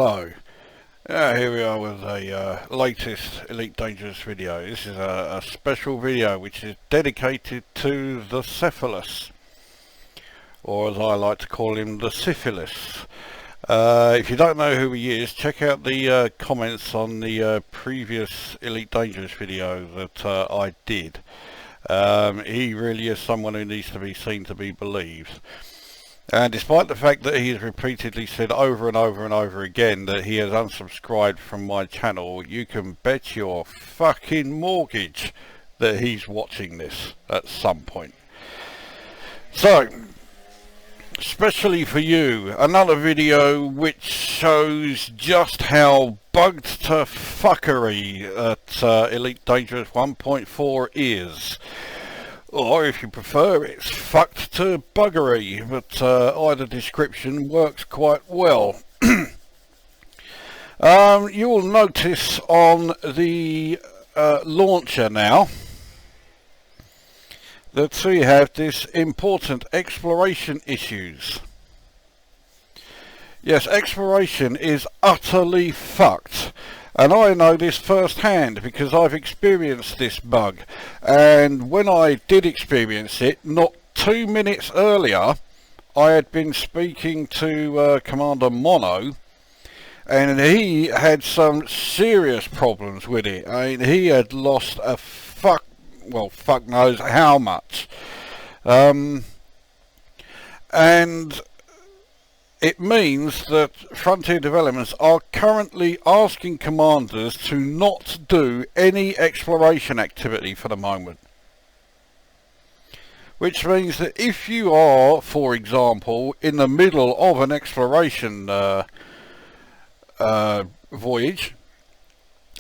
Hello. Here we are with a latest Elite Dangerous video. This is a special video which is dedicated to the Cephalus, or as I like to call him, the Syphilis. If you don't know who he is, check out the comments on the previous Elite Dangerous video that I did. He really is someone who needs to be seen to be believed. And despite the fact that he has repeatedly said over and over and over again that he has unsubscribed from my channel, you can bet your fucking mortgage that he's watching this at some point. So, especially for you, another video which shows just how bugged to fuckery that Elite Dangerous 1.4 is. Or if you prefer, it's fucked to buggery, but either description works quite well. You will notice on the launcher now that we have this important exploration issues. Yes, exploration is utterly fucked. And I know this firsthand because I've experienced this bug. And when I did experience it, not 2 minutes earlier, I had been speaking to Commander Mono, and he had some serious problems with it. I mean, he had lost a fuck knows how much. And it means that Frontier Developments are currently asking commanders to not do any exploration activity for the moment. Which means that if you are, for example, in the middle of an exploration voyage,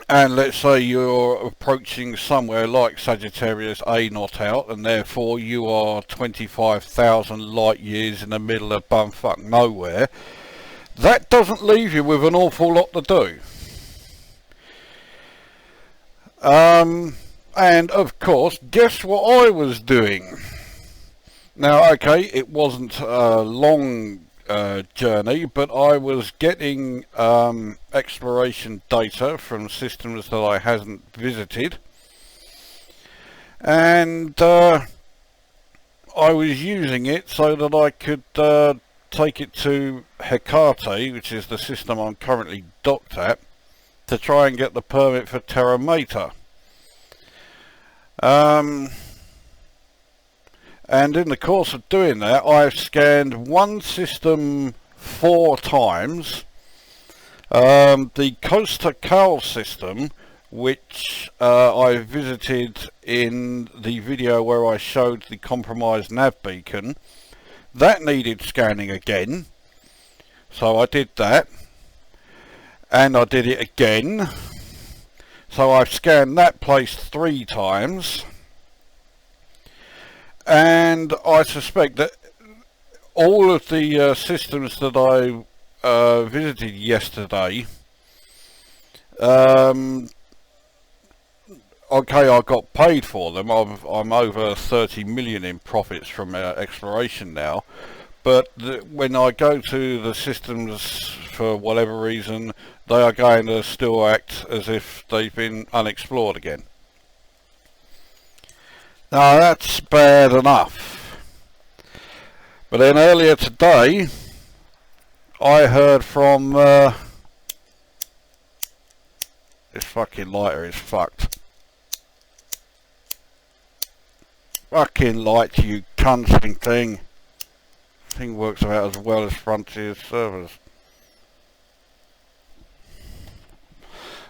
and let's say you're approaching somewhere like Sagittarius A not out, and therefore you are 25,000 light years in the middle of bumfuck nowhere, that doesn't leave you with an awful lot to do. And of course, guess what I was doing? Now, okay, it wasn't a long journey, but I was getting exploration data from systems that I hadn't visited, and I was using it so that I could take it to Hecate, which is the system I'm currently docked at, to try and get the permit for Terra Mata. And in the course of doing that, I've scanned one system 4 times. The Costa system, which I visited in the video where I showed the compromised nav beacon, that needed scanning again. So I did that. And I did it again. So I've scanned that place 3 times. And I suspect that all of the systems that I visited yesterday, okay, I got paid for them. I'm over 30 million in profits from exploration now, but when I go to the systems for whatever reason, they are going to still act as if they've been unexplored again. Now that's bad enough. But then earlier today, I heard from this fucking lighter is fucked. Fucking light, you cunting thing. Thing works about as well as Frontier's servers.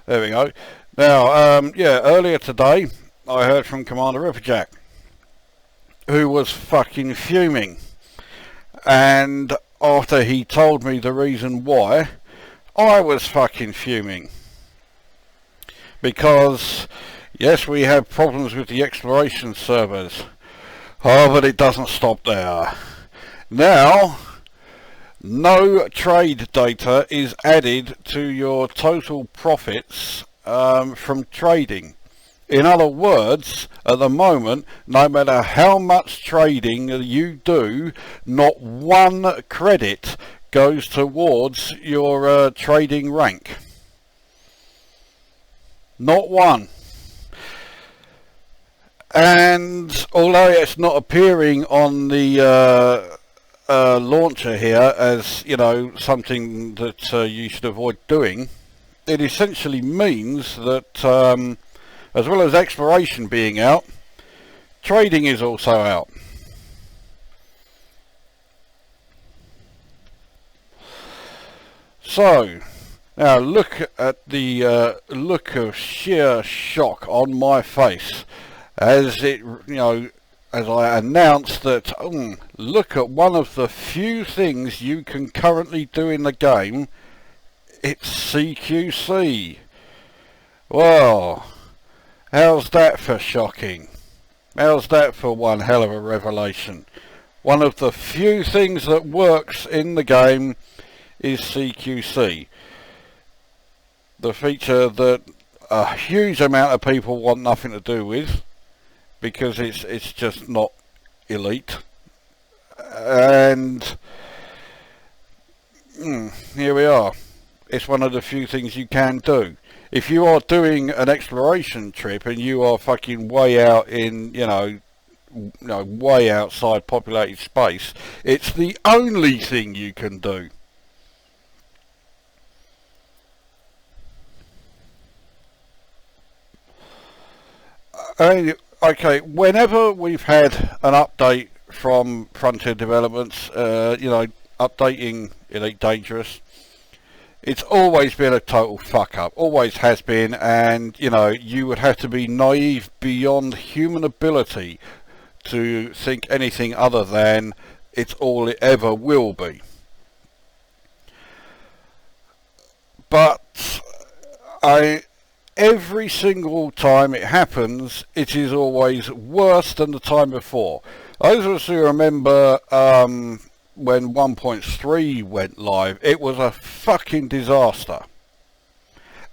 There we go. Now, yeah, earlier today, I heard from Commander Ripperjack, who was fucking fuming. And after he told me the reason why, I was fucking fuming. Because, yes, we have problems with the exploration servers. Oh, but it doesn't stop there. Now, no trade data is added to your total profits from trading. In other words, at the moment, no matter how much trading you do, not one credit goes towards your trading rank. Not one. And although it's not appearing on the launcher here as, you know, something that you should avoid doing, it essentially means that as well as exploration being out, trading is also out. So now look at the look of sheer shock on my face as it, you know, as I announced that, look at one of the few things you can currently do in the game. It's CQC. Well, how's that for shocking? How's that for one hell of a revelation? One of the few things that works in the game is CQC. The feature that a huge amount of people want nothing to do with, because it's just not elite. And here we are. It's one of the few things you can do. If you are doing an exploration trip and you are fucking way out in, you know, way outside populated space, it's the only thing you can do. Okay, whenever we've had an update from Frontier Developments, you know, updating Elite Dangerous, it's always been a total fuck up, always has been, and, you know, you would have to be naive beyond human ability to think anything other than it's all it ever will be. But every single time it happens, it is always worse than the time before. Those of us who remember when 1.3 went live, it was a fucking disaster.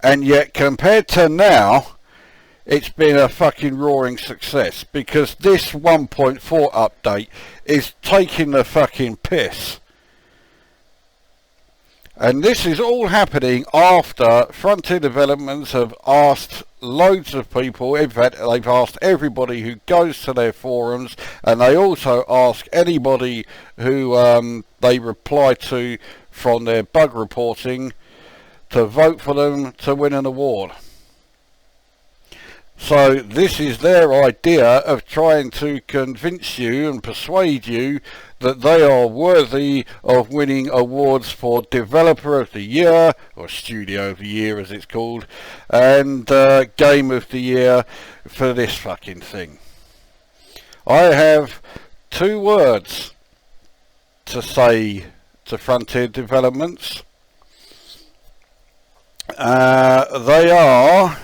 And yet, compared to now, it's been a fucking roaring success, because this 1.4 update is taking the fucking piss. And this is all happening after Frontier Developments have asked loads of people, in fact they've asked everybody who goes to their forums, and they also ask anybody who they reply to from their bug reporting to vote for them to win an award. So this is their idea of trying to convince you and persuade you that they are worthy of winning awards for Developer of the Year, or Studio of the Year as it's called, and Game of the Year for this fucking thing. I have two words to say to Frontier Developments. They are